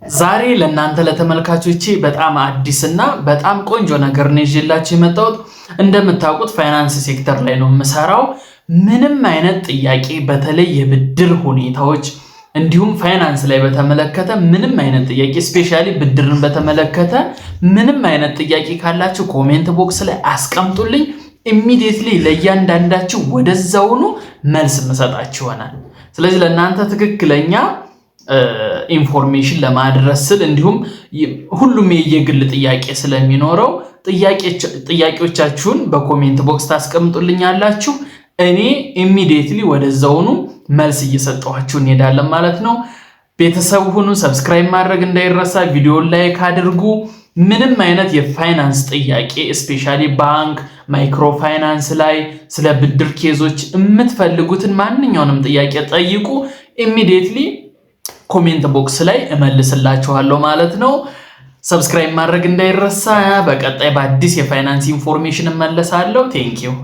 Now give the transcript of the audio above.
ዛሬ ለእናንተ ለተመልካቾቼ በጣም አዲስና በጣም ቆንጆ ነገር ነው ይዤላችሁ የመጣሁት። እንደምታውቁት ፋይናንስ ሴክተር ላይ ነው የምሰራው። ምንም አይነት ጥያቄ በተለይ የብድር ሁኔታዎች እንዲሁም ፋይናንስ ላይ በተመለከተ ምንም አይነት ጥያቄ ስፔሻሊ ብድርን በተመለከተ ምንም አይነት ጥያቄ ካላችሁ ኮሜንት ቦክስ ላይ አስቀምጡልኝ። ኢሚዲየትሊ ለእያንዳንዳችሁ ወደዛውኑ መልስ መሰጣችሁ ይሆናል። ስለዚህ ለእናንተ ትክክለኛ ኢንፎርሜሽን ለማድረስ ስል እንዲሁም ሁሉም የየግል ጥያቄ ስለሚኖረው ጥያቄዎቻችሁን በኮሜንት ቦክስ ታስቀምጡልኛላችሁ። እኔ ኢሚዲየትሊ ወደዛውኑ መልስ እየሰጠኋችሁ እንሄዳለን ማለት ነው። ቤተሰብ ሁኑ። ሰብስክራይብ ማድረግ እንዳይረሳ፣ ቪዲዮን ላይክ አድርጉ። ምንም አይነት የፋይናንስ ጥያቄ ስፔሻሊ ባንክ፣ ማይክሮ ፋይናንስ ላይ ስለ ብድር ኬዞች የምትፈልጉትን ማንኛውንም ጥያቄ ጠይቁ። ኢሚዲየትሊ ኮሜንት ቦክስ ላይ እመልስላችኋለሁ ማለት ነው። ሰብስክራይብ ማድረግ እንዳይረሳ። በቀጣይ በአዲስ የፋይናንስ ኢንፎርሜሽን እመለሳለሁ። ቴንኪው